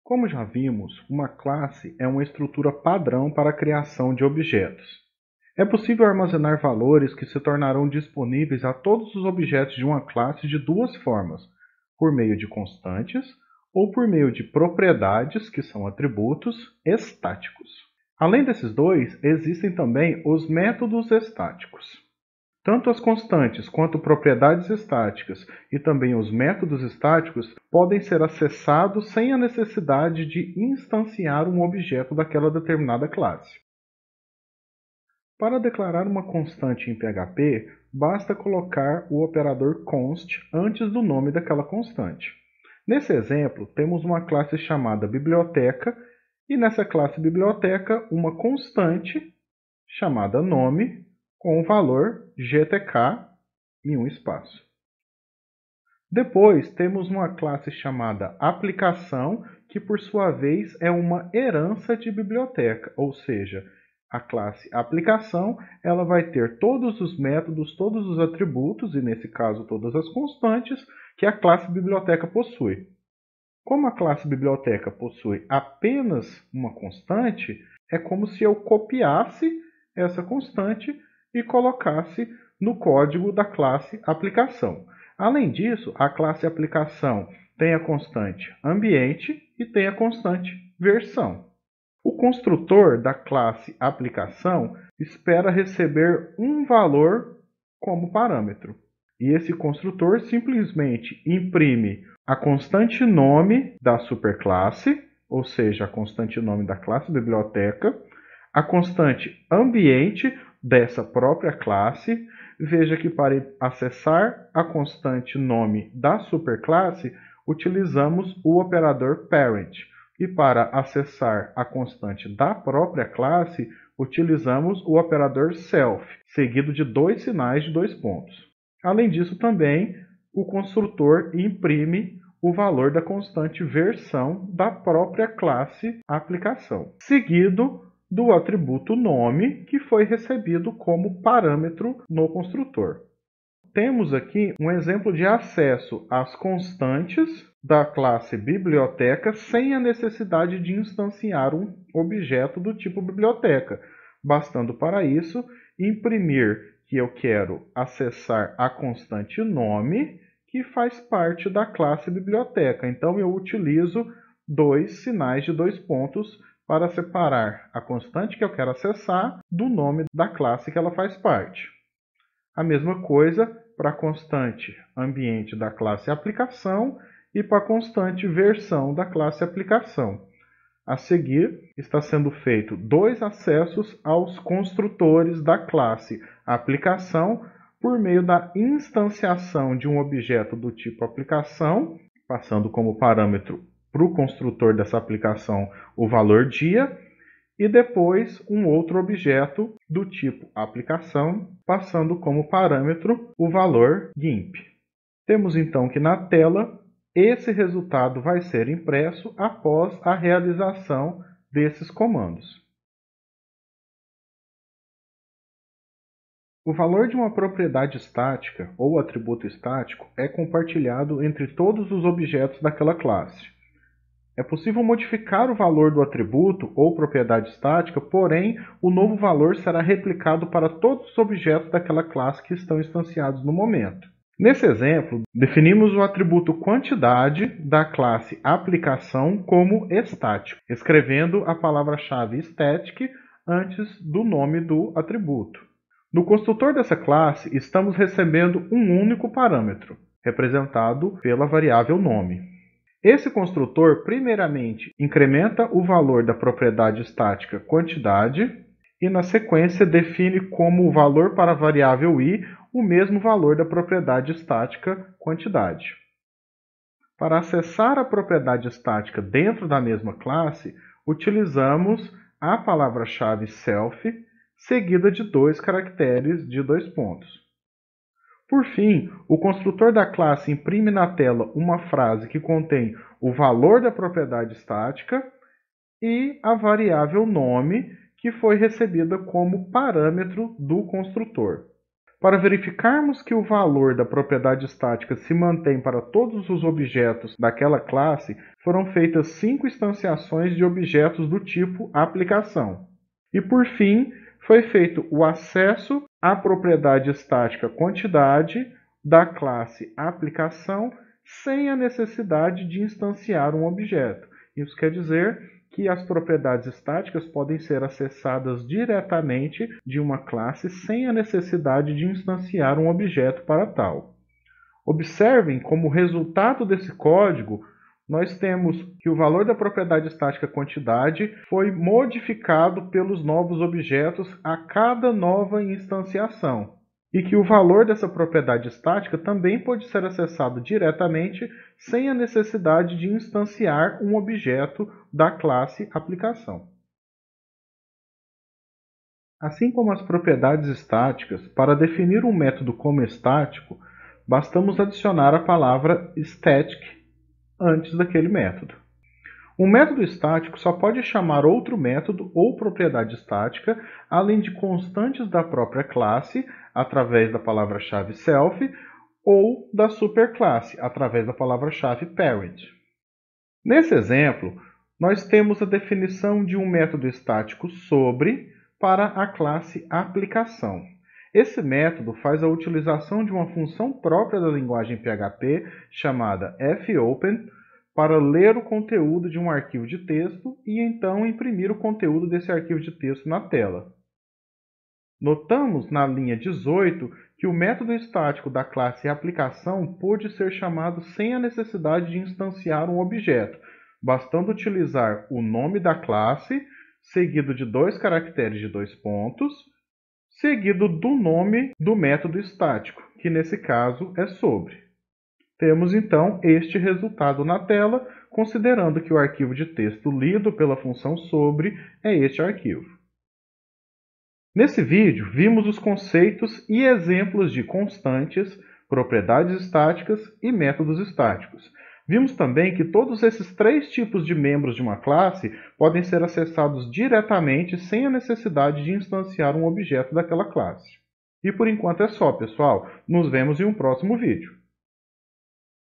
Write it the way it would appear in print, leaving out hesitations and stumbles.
Como já vimos, uma classe é uma estrutura padrão para a criação de objetos. É possível armazenar valores que se tornarão disponíveis a todos os objetos de uma classe de duas formas: por meio de constantes ou por meio de propriedades, que são atributos, estáticos. Além desses dois, existem também os métodos estáticos. Tanto as constantes quanto propriedades estáticas e também os métodos estáticos podem ser acessados sem a necessidade de instanciar um objeto daquela determinada classe. Para declarar uma constante em PHP, basta colocar o operador const antes do nome daquela constante. Nesse exemplo, temos uma classe chamada biblioteca e nessa classe biblioteca uma constante chamada nome com o valor GTK e um espaço. Depois temos uma classe chamada aplicação, que por sua vez é uma herança de biblioteca, ou seja, a classe aplicação ela vai ter todos os métodos, todos os atributos, e nesse caso todas as constantes, que a classe biblioteca possui. Como a classe biblioteca possui apenas uma constante, é como se eu copiasse essa constante e colocasse no código da classe aplicação. Além disso, a classe aplicação tem a constante ambiente e tem a constante versão. O construtor da classe aplicação espera receber um valor como parâmetro. E esse construtor simplesmente imprime a constante nome da superclasse, ou seja, a constante nome da classe biblioteca, a constante ambiente dessa própria classe. Veja que para acessar a constante nome da superclasse, utilizamos o operador parent. E para acessar a constante da própria classe, utilizamos o operador self, seguido de dois sinais de dois pontos. Além disso, também o construtor imprime o valor da constante versão da própria classe aplicação, seguido do atributo nome, que foi recebido como parâmetro no construtor. Temos aqui um exemplo de acesso às constantes da classe biblioteca sem a necessidade de instanciar um objeto do tipo biblioteca, bastando para isso imprimir que eu quero acessar a constante nome, que faz parte da classe biblioteca. Então eu utilizo dois sinais de dois pontos para separar a constante que eu quero acessar do nome da classe que ela faz parte. A mesma coisa para a constante ambiente da classe aplicação e para a constante versão da classe aplicação. A seguir, está sendo feito dois acessos aos construtores da classe aplicação por meio da instanciação de um objeto do tipo aplicação, passando como parâmetro para o construtor dessa aplicação o valor dia, e depois um outro objeto do tipo aplicação, passando como parâmetro o valor GIMP. Temos então que na tela, esse resultado vai ser impresso após a realização desses comandos. O valor de uma propriedade estática ou atributo estático é compartilhado entre todos os objetos daquela classe. É possível modificar o valor do atributo ou propriedade estática, porém, o novo valor será replicado para todos os objetos daquela classe que estão instanciados no momento. Nesse exemplo, definimos o atributo quantidade da classe aplicação como estático, escrevendo a palavra-chave static antes do nome do atributo. No construtor dessa classe, estamos recebendo um único parâmetro, representado pela variável nome. Esse construtor, primeiramente, incrementa o valor da propriedade estática quantidade e, na sequência, define como valor para a variável i o mesmo valor da propriedade estática quantidade. Para acessar a propriedade estática dentro da mesma classe, utilizamos a palavra-chave self, seguida de dois caracteres de dois pontos. Por fim, o construtor da classe imprime na tela uma frase que contém o valor da propriedade estática e a variável nome, que foi recebida como parâmetro do construtor. Para verificarmos que o valor da propriedade estática se mantém para todos os objetos daquela classe, foram feitas 5 instanciações de objetos do tipo aplicação. E por fim, foi feito o acesso à propriedade estática quantidade da classe aplicação sem a necessidade de instanciar um objeto. Isso quer dizer que as propriedades estáticas podem ser acessadas diretamente de uma classe sem a necessidade de instanciar um objeto para tal. Observem como resultado desse código, nós temos que o valor da propriedade estática quantidade foi modificado pelos novos objetos a cada nova instanciação. E que o valor dessa propriedade estática também pode ser acessado diretamente sem a necessidade de instanciar um objeto da classe aplicação. Assim como as propriedades estáticas, para definir um método como estático, bastamos adicionar a palavra static antes daquele método. Um método estático só pode chamar outro método ou propriedade estática, além de constantes da própria classe, através da palavra-chave self, ou da superclasse, através da palavra-chave parent. Nesse exemplo, nós temos a definição de um método estático sobre para a classe aplicação. Esse método faz a utilização de uma função própria da linguagem PHP, chamada fopen, para ler o conteúdo de um arquivo de texto e então imprimir o conteúdo desse arquivo de texto na tela. Notamos na linha 18 que o método estático da classe aplicação pode ser chamado sem a necessidade de instanciar um objeto, bastando utilizar o nome da classe, seguido de 2 caracteres de 2 pontos, seguido do nome do método estático, que nesse caso é sobre. Temos então este resultado na tela, considerando que o arquivo de texto lido pela função sobre é este arquivo. Nesse vídeo, vimos os conceitos e exemplos de constantes, propriedades estáticas e métodos estáticos. Vimos também que todos esses 3 tipos de membros de uma classe podem ser acessados diretamente sem a necessidade de instanciar um objeto daquela classe. E por enquanto é só, pessoal. Nos vemos em um próximo vídeo.